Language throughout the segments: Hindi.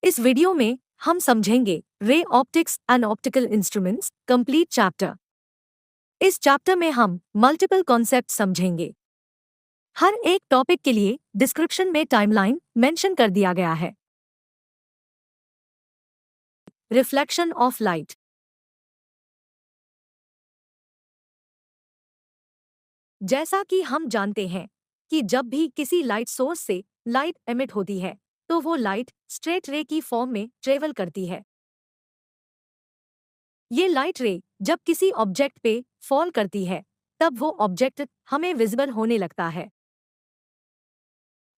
इस वीडियो में हम समझेंगे ray optics and optical instruments complete chapter. इस चैप्टर में हम मल्टीपल कॉन्सेप्ट समझेंगे। हर एक टॉपिक के लिए डिस्क्रिप्शन में टाइमलाइन मेंशन कर दिया गया है। Reflection of light. जैसा कि हम जानते हैं कि जब भी किसी लाइट सोर्स से लाइट एमिट होती है तो वो लाइट स्ट्रेट रे की फॉर्म में ट्रेवल करती है। ये लाइट रे जब किसी ऑब्जेक्ट पे फॉल करती है तब वो ऑब्जेक्ट हमें विजिबल होने लगता है।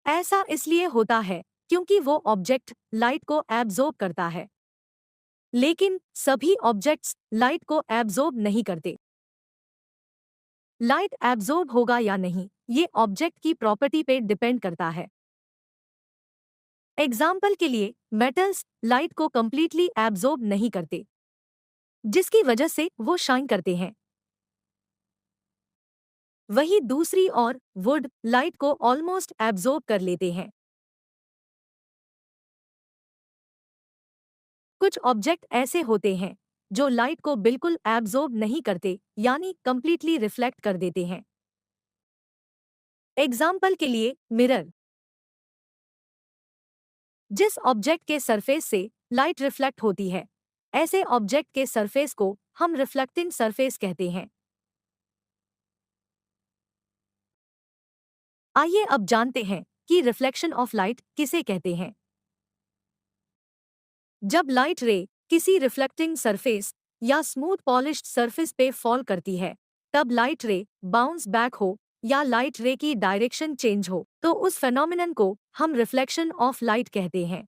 ऐसा इसलिए होता है क्योंकि वो ऑब्जेक्ट लाइट को एब्जॉर्ब करता है। लेकिन सभी ऑब्जेक्ट्स लाइट को एब्जॉर्ब नहीं करते। लाइट एब्जॉर्ब होगा या नहीं ये ऑब्जेक्ट की प्रॉपर्टी पे डिपेंड करता है। एग्जाम्पल के लिए मेटल्स लाइट को कंप्लीटली एब्जॉर्ब नहीं करते, जिसकी वजह से वो शाइन करते हैं। वही दूसरी ओर वुड लाइट को ऑलमोस्ट एब्जॉर्ब कर लेते हैं। कुछ ऑब्जेक्ट ऐसे होते हैं जो लाइट को बिल्कुल एब्जॉर्ब नहीं करते, यानी कंप्लीटली रिफ्लेक्ट कर देते हैं। एग्जाम्पल के लिए मिरर। जिस ऑब्जेक्ट के सरफेस से लाइट रिफ्लेक्ट होती है, ऐसे ऑब्जेक्ट के सरफेस को हम रिफ्लेक्टिंग सरफेस कहते हैं। आइए अब जानते हैं कि रिफ्लेक्शन ऑफ लाइट किसे कहते हैं। जब लाइट रे किसी रिफ्लेक्टिंग सरफेस या स्मूथ पॉलिश्ड सरफेस पे फॉल करती है, तब लाइट रे बाउंस बैक हो या लाइट रे की डायरेक्शन चेंज हो तो उस फेनोमेनन को हम रिफ्लेक्शन ऑफ लाइट कहते हैं।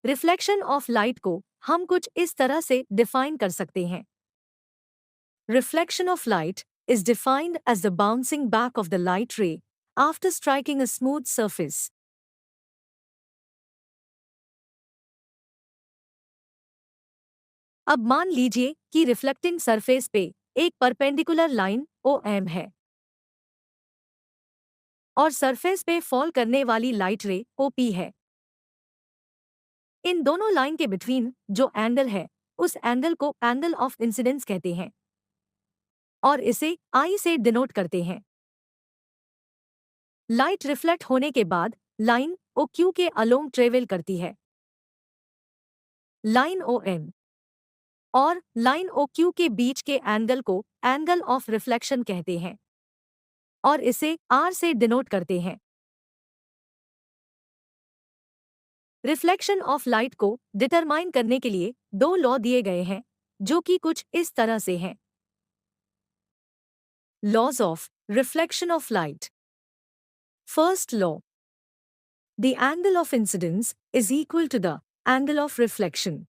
रिफ्लेक्शन ऑफ लाइट को हम कुछ इस तरह से डिफाइन कर सकते हैं। Reflection of light is defined as the bouncing back of the light ray after striking a smooth surface. अब मान लीजिए कि रिफ्लेक्टिंग सरफेस पे एक परपेंडिकुलर लाइन OM है और सरफेस पे फॉल करने वाली लाइट रे OP है। इन दोनों लाइन के बिटवीन जो एंगल है उस एंगल को एंगल ऑफ इंसिडेंस कहते हैं और इसे I से डिनोट करते हैं। लाइट रिफ्लेक्ट होने के बाद लाइन OQ के अलोंग ट्रेवल करती है। लाइन OM और लाइन OQ के बीच के एंगल को एंगल ऑफ रिफ्लेक्शन कहते हैं और इसे R से डिनोट करते हैं। रिफ्लेक्शन ऑफ लाइट को डिटरमाइन करने के लिए दो लॉ दिए गए हैं जो कि कुछ इस तरह से हैं। Laws of reflection of light. First law, the angle of incidence is equal to the angle of reflection.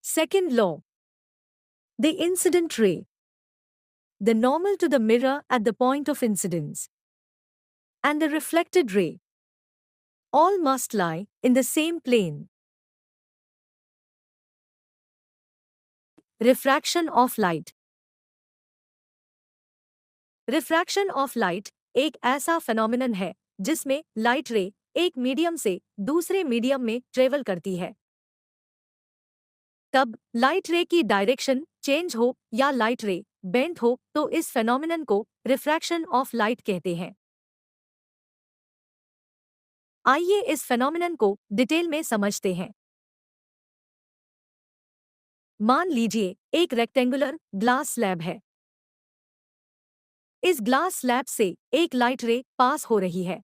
Second law, the incident ray, the normal to the mirror at the point of incidence, and the reflected ray, all must lie in the same plane. Refraction of light. Refraction of light एक ऐसा फेनोमेनन है जिसमें लाइट रे एक मीडियम से दूसरे मीडियम में ट्रेवल करती है। तब लाइट रे की डायरेक्शन चेंज हो या लाइट रे बेंट हो तो इस फेनोमेनन को रिफ्रैक्शन ऑफ लाइट कहते हैं। आइए इस फेनोमेनन को डिटेल में समझते हैं। मान लीजिए एक रेक्टेंगुलर ग्लास स्लैब है। इस ग्लास स्लैब से एक लाइट रे पास हो रही है।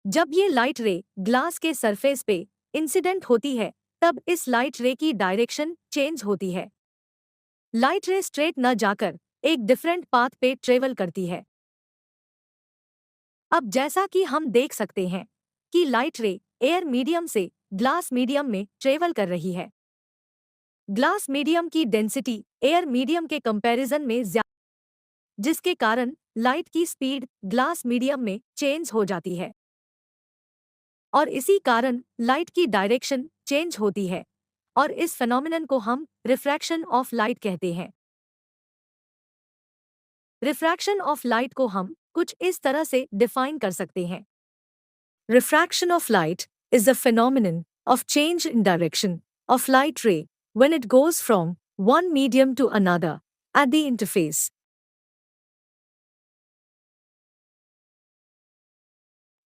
जब ये लाइट रे ग्लास के सरफेस पे इंसिडेंट होती है तब इस लाइट रे की डायरेक्शन चेंज होती है। लाइट रे स्ट्रेट न जाकर एक डिफरेंट पाथ पे ट्रेवल करती है। अब जैसा कि हम देख सकते हैं कि लाइट रे एयर मीडियम से ग्लास मीडियम में ट्रेवल कर रही है। ग्लास मीडियम की डेंसिटी एयर मीडियम के कंपैरिजन में ज्यादा, जिसके कारण लाइट की स्पीड ग्लास मीडियम में चेंज हो जाती है और इसी कारण लाइट की डायरेक्शन चेंज होती है और इस फेनोमेनन को हम रिफ्रैक्शन ऑफ लाइट कहते हैं। रिफ्रैक्शन ऑफ लाइट को हम कुछ इस तरह से डिफाइन कर सकते हैं। Refraction of light is the phenomenon of change in direction of light ray when it goes from one medium to another at the interface.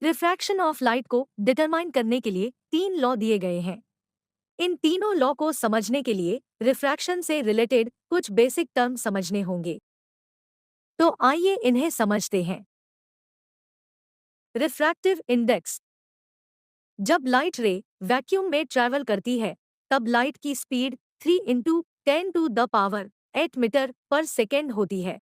Refraction of light को डिटरमाइन करने के लिए 3 लॉ दिए गए हैं। इन तीनों लॉ को समझने के लिए रिफ्रैक्शन से रिलेटेड कुछ बेसिक टर्म समझने होंगे। तो आइए इन्हें समझते हैं। Refractive index. जब लाइट रे वैक्यूम में ट्रैवल करती है तब लाइट की स्पीड 3 इंटू 10⁸ मीटर पर सेकेंड होती है।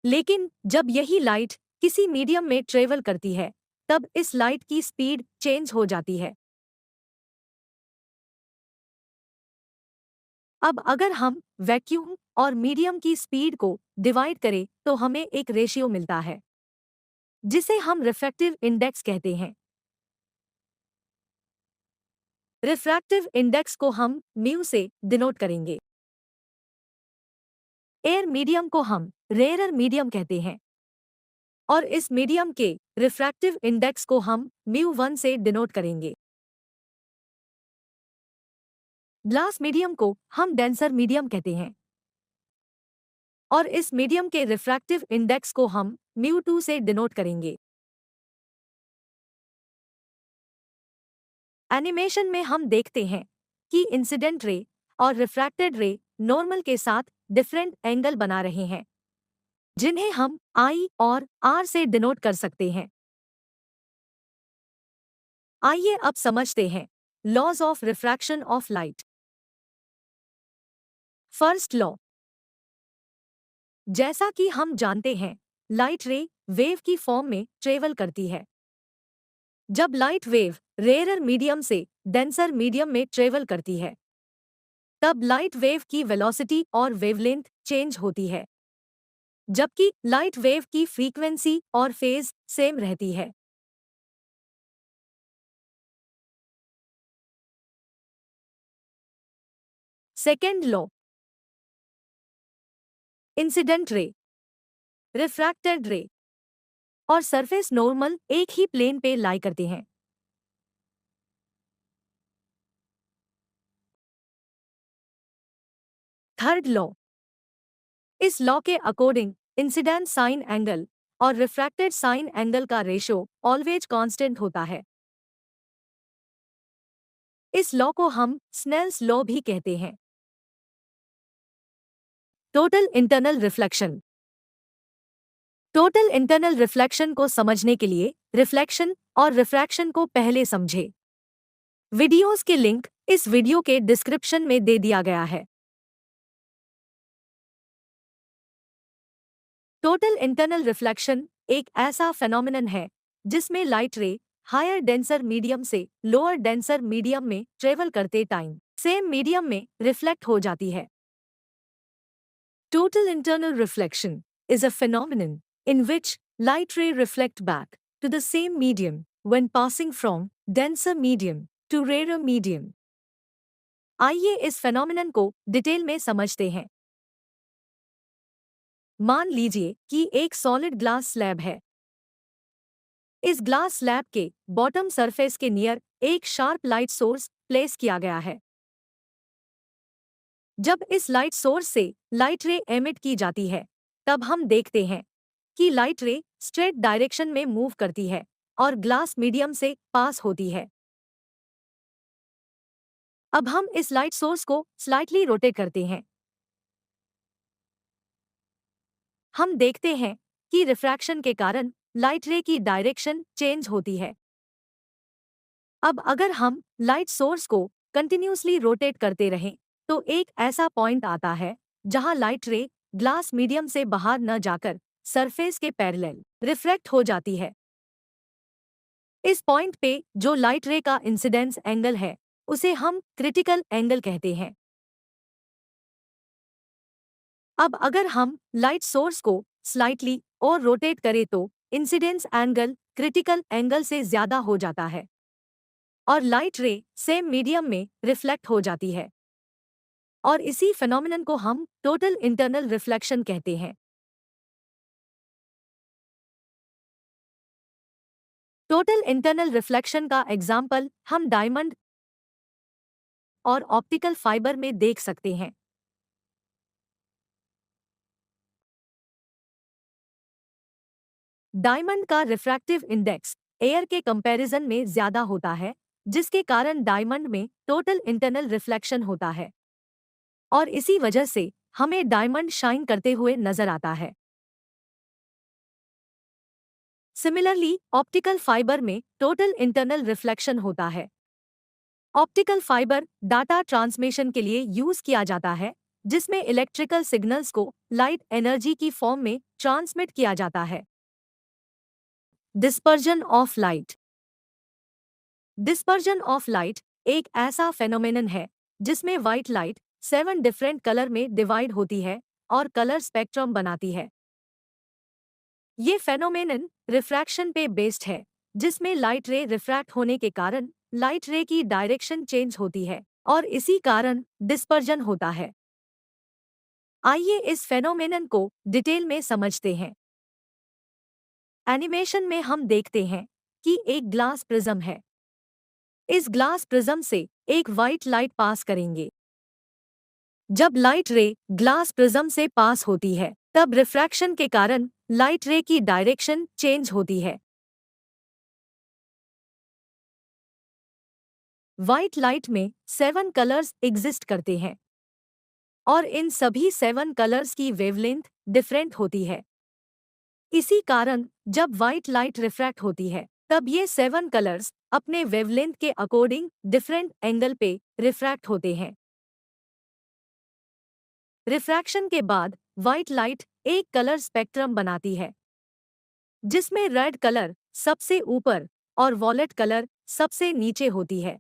लेकिन जब यही लाइट किसी मीडियम में ट्रेवल करती है तब इस लाइट की स्पीड चेंज हो जाती है। अब अगर हम वैक्यूम और मीडियम की स्पीड को डिवाइड करें तो हमें एक रेशियो मिलता है जिसे हम रिफ्रैक्टिव इंडेक्स कहते हैं। रिफ्रैक्टिव इंडेक्स को हम म्यू से डिनोट करेंगे। एयर मीडियम को हम रेयरर मीडियम कहते हैं और इस मीडियम के रिफ्रैक्टिव इंडेक्स को हम μ1 से डिनोट करेंगे। ग्लास मीडियम को हम डेंसर मीडियम कहते हैं और इस मीडियम के रिफ्रैक्टिव इंडेक्स को हम μ2 से डिनोट करेंगे। एनिमेशन में हम देखते हैं कि इंसिडेंट रे और रिफ्रैक्टेड रे नॉर्मल के साथ डिफरेंट एंगल बना रहे हैं जिन्हें हम I और R से डिनोट कर सकते हैं। आइए अब समझते हैं laws of refraction of light. First law. जैसा कि हम जानते हैं लाइट रे वेव की फॉर्म में ट्रेवल करती है। जब लाइट वेव रेयरर मीडियम से डेंसर मीडियम में ट्रेवल करती है तब लाइट वेव की वेलोसिटी और वेवलेंथ चेंज होती है जबकि लाइट वेव की फ्रीक्वेंसी और फेज सेम रहती है। Second law. Incident ray, refracted रे और सरफेस नॉर्मल एक ही प्लेन पे लाई करते हैं। Third law. इस लॉ के अकॉर्डिंग इंसिडेंट साइन एंगल और रिफ्रैक्टेड साइन एंगल का रेशो ऑलवेज कांस्टेंट होता है। इस लॉ को हम स्नेल्स लॉ भी कहते हैं। Total internal reflection. Total internal reflection को समझने के लिए रिफ्लेक्शन और रिफ्रैक्शन को पहले समझें। वीडियोस के लिंक इस वीडियो के डिस्क्रिप्शन में दे दिया गया है। टोटल इंटरनल रिफ्लेक्शन एक ऐसा फेनोमेनन है जिसमें light ray higher denser medium से लोअर डेंसर मीडियम में ट्रेवल करते टाइम सेम मीडियम में रिफ्लेक्ट हो जाती है। Total internal reflection is a phenomenon in which light ray reflect back to the same medium when passing from denser medium to rarer medium. आइए इस phenomenon को डिटेल में समझते हैं। मान लीजिए कि एक सॉलिड ग्लास स्लैब है। इस ग्लास स्लैब के बॉटम सरफेस के नियर एक शार्प लाइट सोर्स प्लेस किया गया है। जब इस लाइट सोर्स से लाइट रे एमिट की जाती है तब हम देखते हैं कि लाइट रे स्ट्रेट डायरेक्शन में मूव करती है और ग्लास मीडियम से पास होती है। अब हम इस लाइट सोर्स को स्लाइटली रोटेट करते हैं। हम देखते हैं कि रिफ्रैक्शन के कारण लाइट रे की डायरेक्शन चेंज होती है। अब अगर हम लाइट सोर्स को कंटिन्यूसली रोटेट करते रहें तो एक ऐसा पॉइंट आता है जहां लाइट रे ग्लास मीडियम से बाहर न जाकर सरफेस के पैरेलल रिफ्रैक्ट हो जाती है। इस पॉइंट पे जो लाइट रे का इंसिडेंस एंगल है उसे हम क्रिटिकल एंगल कहते हैं। अब अगर हम लाइट सोर्स को स्लाइटली और रोटेट करें तो इंसिडेंस एंगल क्रिटिकल एंगल से ज्यादा हो जाता है और लाइट रे सेम मीडियम में रिफ्लेक्ट हो जाती है और इसी फेनोमेनन को हम टोटल इंटरनल रिफ्लेक्शन कहते हैं। टोटल इंटरनल रिफ्लेक्शन का एग्जाम्पल हम डायमंड और ऑप्टिकल फाइबर में देख सकते हैं। डायमंड का रिफ्रैक्टिव इंडेक्स एयर के कंपैरिजन में ज्यादा होता है, जिसके कारण डायमंड में टोटल इंटरनल रिफ्लेक्शन होता है और इसी वजह से हमें डायमंड शाइन करते हुए नजर आता है। सिमिलरली ऑप्टिकल फाइबर में टोटल इंटरनल रिफ्लेक्शन होता है। ऑप्टिकल फाइबर डाटा ट्रांसमिशन के लिए यूज किया जाता है, जिसमें इलेक्ट्रिकल सिग्नल्स को लाइट एनर्जी की फॉर्म में ट्रांसमिट किया जाता है। Dispersion of light. Dispersion of light एक ऐसा फेनोमेनन है जिसमें व्हाइट लाइट 7 डिफरेंट कलर में डिवाइड होती है और कलर स्पेक्ट्रम बनाती है। ये फेनोमेनन रिफ्रैक्शन पे बेस्ड है, जिसमें लाइट रे रिफ्रैक्ट होने के कारण लाइट रे की डायरेक्शन चेंज होती है और इसी कारण डिस्पर्जन होता है। आइए इस फेनोमेनन को डिटेल में समझते हैं। एनिमेशन में हम देखते हैं कि एक ग्लास प्रिज्म है। इस ग्लास प्रिज्म से एक व्हाइट लाइट पास करेंगे। जब लाइट रे ग्लास प्रिज्म से पास होती है, तब रिफ्रैक्शन के कारण लाइट रे की डायरेक्शन चेंज होती है। व्हाइट लाइट में 7 कलर्स एग्जिस्ट करते हैं और इन सभी 7 कलर्स की वेवलेंथ डिफरेंट होती है। इसी कारण जब व्हाइट लाइट रिफ्रैक्ट होती है, तब ये 7 कलर्स अपने वेवलेंथ के अकॉर्डिंग डिफरेंट एंगल पे रिफ्रैक्ट होते हैं। रिफ्रैक्शन के बाद व्हाइट लाइट एक कलर स्पेक्ट्रम बनाती है, जिसमें रेड कलर सबसे ऊपर और वॉलेट कलर सबसे नीचे होती है।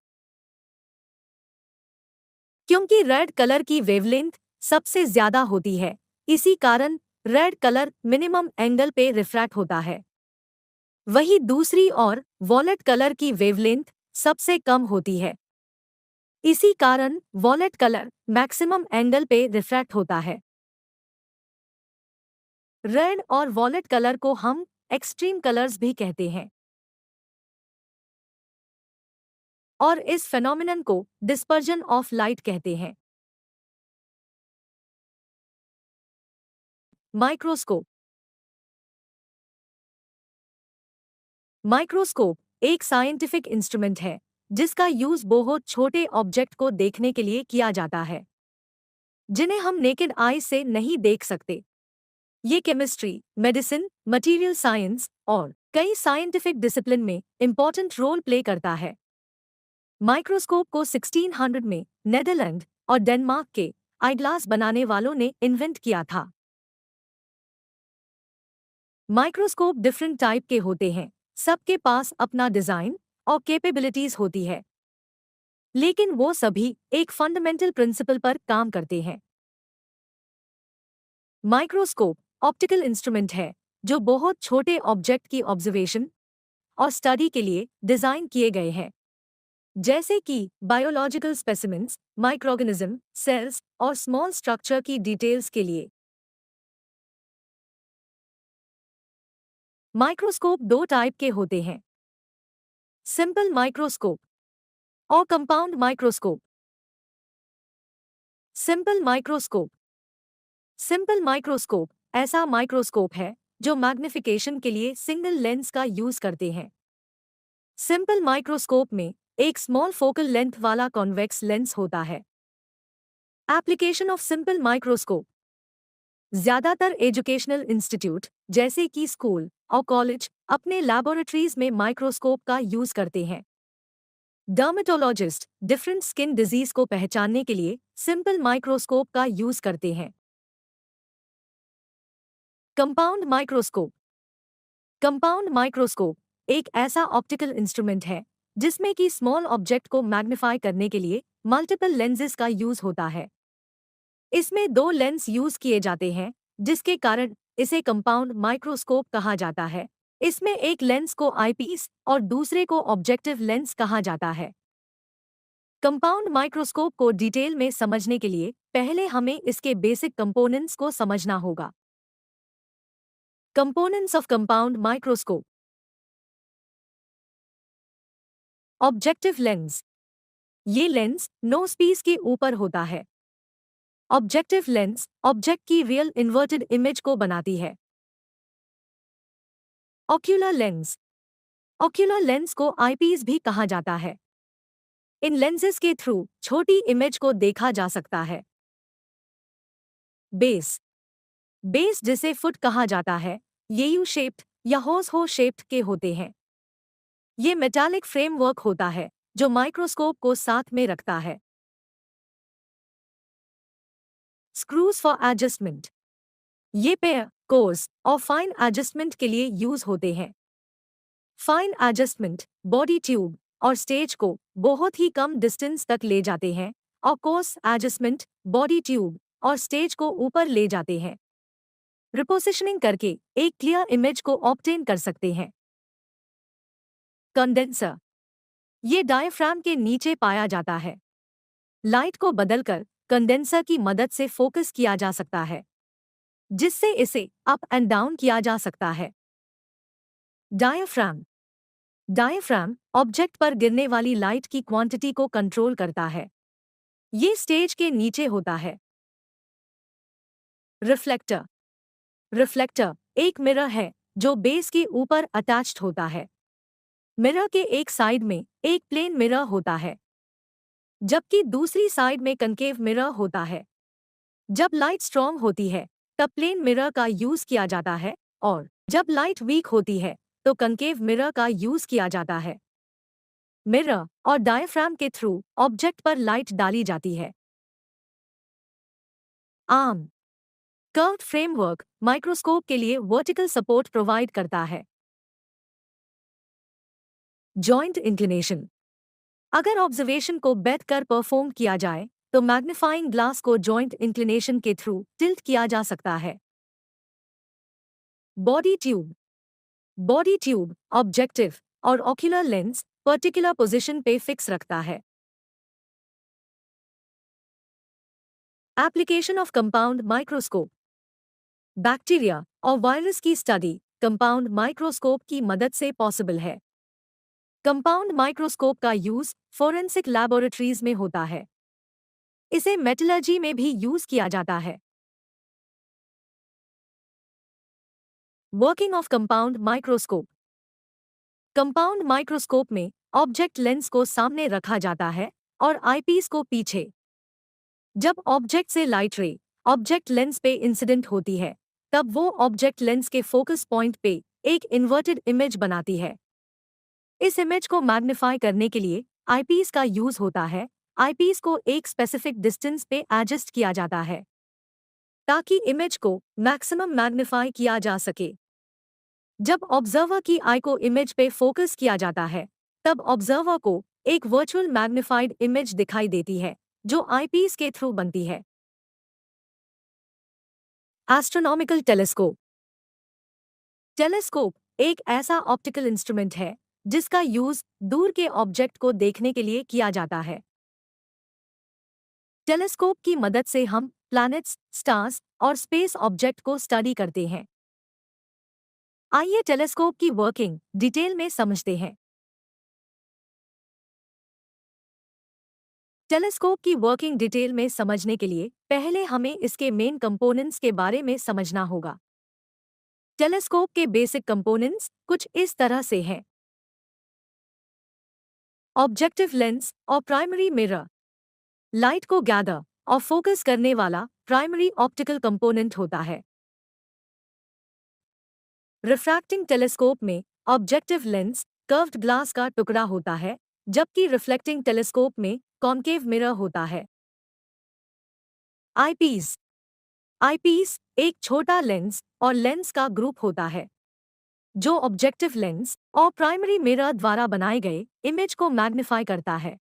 क्योंकि रेड कलर की वेवलेंथ सबसे ज्यादा होती है, इसी कारण रेड कलर मिनिमम एंगल पे रिफ्रैक्ट होता है। वही दूसरी ओर वॉलेट कलर की वेवलेंथ सबसे कम होती है, इसी कारण वॉलेट कलर मैक्सिमम एंगल पे रिफ्रैक्ट होता है। रेड और वॉलेट कलर को हम एक्सट्रीम कलर्स भी कहते हैं और इस फेनोमेनन को डिस्पर्जन ऑफ लाइट कहते हैं। माइक्रोस्कोप। माइक्रोस्कोप एक साइंटिफिक इंस्ट्रूमेंट है जिसका यूज बहुत छोटे ऑब्जेक्ट को देखने के लिए किया जाता है, जिन्हें हम नेकेड आई से नहीं देख सकते। ये केमिस्ट्री, मेडिसिन, मटेरियल साइंस और कई साइंटिफिक डिसिप्लिन में इंपॉर्टेंट रोल प्ले करता है। माइक्रोस्कोप को 1600 में नेदरलैंड और डेनमार्क के आईग्लास बनाने वालों ने इन्वेंट किया था। माइक्रोस्कोप डिफरेंट टाइप के होते हैं, सबके पास अपना डिजाइन और कैपेबिलिटीज होती है, लेकिन वो सभी एक फंडामेंटल प्रिंसिपल पर काम करते हैं। माइक्रोस्कोप ऑप्टिकल इंस्ट्रूमेंट है जो बहुत छोटे ऑब्जेक्ट की ऑब्जर्वेशन और स्टडी के लिए डिजाइन किए गए हैं, जैसे कि बायोलॉजिकल स्पेसिमेंट्स, माइक्रोऑर्गेनिज्म, सेल्स और स्मॉल स्ट्रक्चर की डिटेल्स के लिए। माइक्रोस्कोप दो टाइप के होते हैं, सिंपल माइक्रोस्कोप और compound microscope. Simple microscope. Simple microscope ऐसा माइक्रोस्कोप है जो मैग्निफिकेशन के लिए सिंगल लेंस का यूज करते हैं। सिंपल माइक्रोस्कोप में एक स्मॉल फोकल लेंथ वाला कॉन्वेक्स लेंस होता है। Application of simple microscope. ज्यादातर एजुकेशनल इंस्टीट्यूट जैसे कि स्कूल और कॉलेज अपने लैबोरेटरीज में माइक्रोस्कोप का यूज करते हैं। डर्मेटोलॉजिस्ट डिफरेंट स्किन डिजीज को पहचानने के लिए सिंपल माइक्रोस्कोप का यूज करते हैं। Compound microscope. कंपाउंड माइक्रोस्कोप एक ऐसा ऑप्टिकल इंस्ट्रूमेंट है जिसमें कि स्मॉल ऑब्जेक्ट को मैग्नीफाई करने के लिए मल्टीपल लेंसेज का यूज होता है। इसमें दो लेंस यूज किए जाते हैं, जिसके कारण इसे कंपाउंड माइक्रोस्कोप कहा जाता है। इसमें एक लेंस को आईपीस और दूसरे को ऑब्जेक्टिव लेंस कहा जाता है। कंपाउंड माइक्रोस्कोप को डिटेल में समझने के लिए पहले हमें इसके बेसिक कंपोनेंट्स को समझना होगा। Components of compound microscope. Objective lens. ये लेंस नोजपीस के ऊपर होता है। ऑब्जेक्टिव लेंस ऑब्जेक्ट की रियल इन्वर्टेड इमेज को बनाती है। Ocular lens. ऑक्यूलर लेंस को आईपीस भी कहा जाता है। इन लेंसेज के थ्रू छोटी इमेज को देखा जा सकता है। बेस। बेस जिसे फुट कहा जाता है, ये यू शेप्ड या हो शेप्ड के होते हैं। ये मेटालिक फ्रेमवर्क होता है जो माइक्रोस्कोप को साथ में रखता है। Screws for adjustment. ये पेयर, कोर्स और फाइन एडजस्टमेंट के लिए यूज होते हैं। फाइन एडजस्टमेंट बॉडी ट्यूब और स्टेज को बहुत ही कम डिस्टेंस तक ले जाते हैं और कोर्स एडजस्टमेंट बॉडी ट्यूब और स्टेज को ऊपर ले जाते हैं। रिपोजिशनिंग करके एक क्लियर इमेज को ऑब्टेन कर सकते हैं। कंडेंसर। ये डायफ्राम के नीचे पाया जाता है। लाइट को बदलकर कंडेंसर की मदद से फोकस किया जा सकता है, जिससे इसे अप एंड डाउन किया जा सकता है। डायफ्राम। डायफ्राम ऑब्जेक्ट पर गिरने वाली लाइट की क्वांटिटी को कंट्रोल करता है। ये स्टेज के नीचे होता है। रिफ्लेक्टर। रिफ्लेक्टर एक मिरर है जो बेस के ऊपर अटैच्ड होता है। मिरर के एक साइड में एक प्लेन मिरर होता है, जबकि दूसरी साइड में कनकेव मिरर होता है। जब लाइट स्ट्रॉन्ग होती है तब प्लेन मिरर का यूज किया जाता है, और जब लाइट वीक होती है तो कनकेव मिरर का यूज किया जाता है। मिरर और डायफ्राम के थ्रू ऑब्जेक्ट पर लाइट डाली जाती है। आर्म। कर्व्ड फ्रेमवर्क माइक्रोस्कोप के लिए वर्टिकल सपोर्ट प्रोवाइड करता है। Joint inclination. अगर ऑब्जर्वेशन को बैठ कर परफॉर्म किया जाए तो मैग्नीफाइंग ग्लास को जॉइंट इंक्लिनेशन के थ्रू टिल्ट किया जा सकता है। Body tube. Body tube objective और ऑक्यूलर लेंस पर्टिकुलर पोजीशन पे फिक्स रखता है। Application of compound microscope. Bacteria और वायरस की स्टडी कंपाउंड माइक्रोस्कोप की मदद से पॉसिबल है। कंपाउंड माइक्रोस्कोप का यूज फोरेंसिक लैबोरेटरीज में होता है। इसे मेटलर्जी में भी यूज किया जाता है। Working of compound microscope. Compound microscope में ऑब्जेक्ट लेंस को सामने रखा जाता है और आईपीस को पीछे। जब ऑब्जेक्ट से लाइट रे ऑब्जेक्ट लेंस पे इंसिडेंट होती है तब वो ऑब्जेक्ट लेंस के फोकस पॉइंट पे एक इन्वर्टेड इमेज बनाती है। इस इमेज को मैग्नीफाई करने के लिए आईपीस का यूज होता है। आईपीस को एक स्पेसिफिक डिस्टेंस पे एडजस्ट किया जाता है ताकि इमेज को मैक्सिमम मैग्नीफाई किया जा सके। जब ऑब्जर्वर की आई को इमेज पे फोकस किया जाता है तब ऑब्जर्वर को एक वर्चुअल मैग्नीफाइड इमेज दिखाई देती है जो आईपीस के थ्रू बनती है। Astronomical telescope. टेलीस्कोप एक ऐसा ऑप्टिकल इंस्ट्रूमेंट है जिसका यूज दूर के ऑब्जेक्ट को देखने के लिए किया जाता है। टेलीस्कोप की मदद से हम प्लैनेट्स, स्टार्स और स्पेस ऑब्जेक्ट को स्टडी करते हैं। आइए टेलीस्कोप की वर्किंग डिटेल में समझते हैं। टेलीस्कोप की वर्किंग डिटेल में समझने के लिए पहले हमें इसके मेन कंपोनेंट्स के बारे में समझना होगा। टेलीस्कोप के बेसिक कंपोनेंट्स कुछ इस तरह से हैं। ऑब्जेक्टिव लेंस और प्राइमरी मिरर। लाइट को गैदर और फोकस करने वाला प्राइमरी ऑप्टिकल कंपोनेंट होता है। रिफ्रैक्टिंग टेलीस्कोप में ऑब्जेक्टिव लेंस कर्व्ड ग्लास का टुकड़ा होता है, जबकि रिफ्लेक्टिंग टेलीस्कोप में कॉन्केव मिरर होता है। आईपीस। आईपीस एक छोटा लेंस और लेंस का ग्रुप होता है जो ऑब्जेक्टिव लेंस और प्राइमरी मिरर द्वारा बनाए गए इमेज को मैग्नीफाई करता है।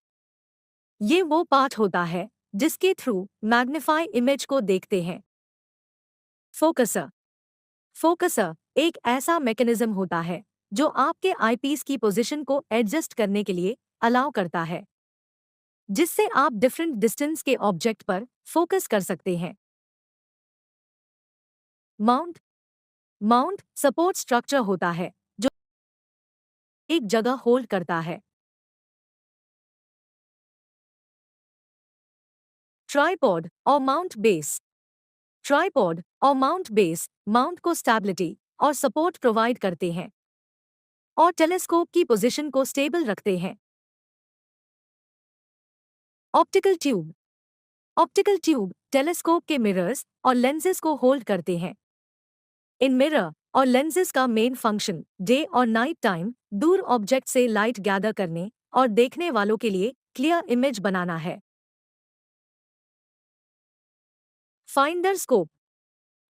ये वो पार्ट होता है जिसके थ्रू मैग्नीफाई इमेज को देखते हैं। फोकसर। फोकसर एक ऐसा मैकेनिज्म होता है जो आपके आईपीस की पोजीशन को एडजस्ट करने के लिए अलाउ करता है, जिससे आप डिफरेंट डिस्टेंस के ऑब्जेक्ट पर फोकस कर सकते हैं। माउंट। माउंट सपोर्ट स्ट्रक्चर होता है जो एक जगह होल्ड करता है। ट्राइपॉड और माउंट बेस। ट्राइपॉड और माउंट बेस माउंट को स्टेबिलिटी और सपोर्ट प्रोवाइड करते हैं और टेलीस्कोप की पोजीशन को स्टेबल रखते हैं। Optical tube. Optical tube telescope के मिरर्स और लेंसेज को होल्ड करते हैं। इन मिरर और लेंसेज का मेन फंक्शन डे और नाइट टाइम दूर ऑब्जेक्ट से लाइट गैदर करने और देखने वालों के लिए क्लियर इमेज बनाना है। Finder scope.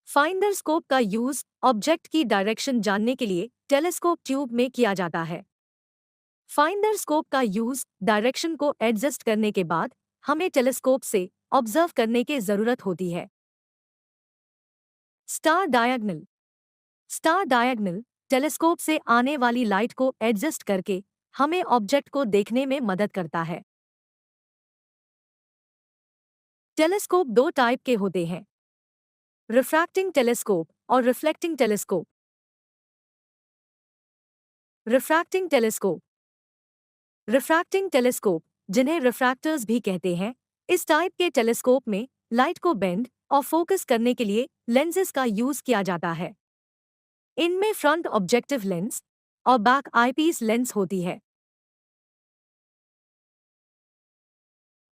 फाइंडर स्कोप का यूज ऑब्जेक्ट की डायरेक्शन जानने के लिए टेलीस्कोप ट्यूब में किया जाता है। फाइंडर स्कोप का यूज डायरेक्शन को एडजस्ट करने के बाद हमें टेलीस्कोप से ऑब्जर्व करने की जरूरत होती है। Star diagonal. Star diagonal telescope से आने वाली लाइट को एडजस्ट करके हमें ऑब्जेक्ट को देखने में मदद करता है। टेलीस्कोप दो टाइप के होते हैं, रिफ्रैक्टिंग टेलीस्कोप और reflecting telescope. Refracting telescope. Refracting telescope, जिन्हें रिफ्रैक्टर्स भी कहते हैं, इस टाइप के टेलीस्कोप में लाइट को बेंड और फोकस करने के लिए लेंसेज का यूज किया जाता है। इनमें फ्रंट ऑब्जेक्टिव लेंस और बैक आईपीस लेंस होती है।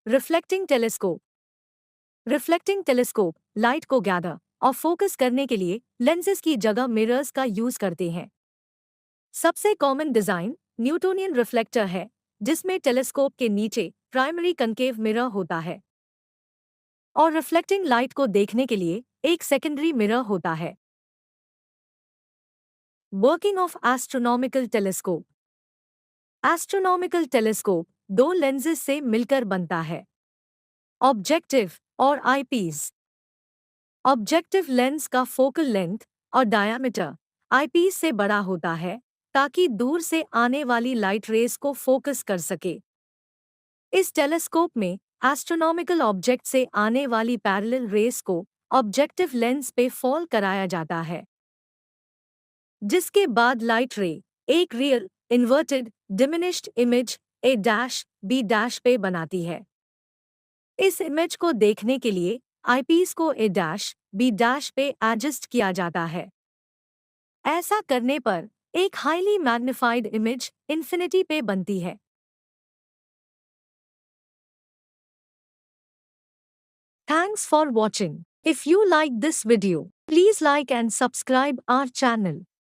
Reflecting telescope. Reflecting telescope light को गैदर और फोकस करने के लिए लेंसेज की जगह मिरर्स का यूज करते हैं। सबसे कॉमन डिजाइन न्यूटोनियन रिफ्लेक्टर है, जिसमें टेलीस्कोप के नीचे प्राइमरी कनकेव मिरर होता है और रिफ्लेक्टिंग लाइट को देखने के लिए एक सेकेंडरी मिरर होता है। Working of astronomical telescope. Astronomical telescope दो लेंसेज से मिलकर बनता है, ऑब्जेक्टिव और आईपीस। ऑब्जेक्टिव लेंस का फोकल लेंथ और डायामीटर आईपीस से बड़ा होता है ताकि दूर से आने वाली लाइट रेस को फोकस कर सके। इस टेलीस्कोप में एस्ट्रोनॉमिकल ऑब्जेक्ट से आने वाली पैरेलल रेस को ऑब्जेक्टिव लेंस पे फॉल कराया जाता है, जिसके बाद लाइट रे एक real inverted diminished image A dash B dash पे बनाती है। इस इमेज को देखने के लिए आईपीस को ए डैश बी डैश पे एडजस्ट किया जाता है। ऐसा करने पर एक हाईली मैग्निफाइड इमेज इन्फिनिटी पे बनती है। Thanks for watching. If you like this video, please like and subscribe our channel.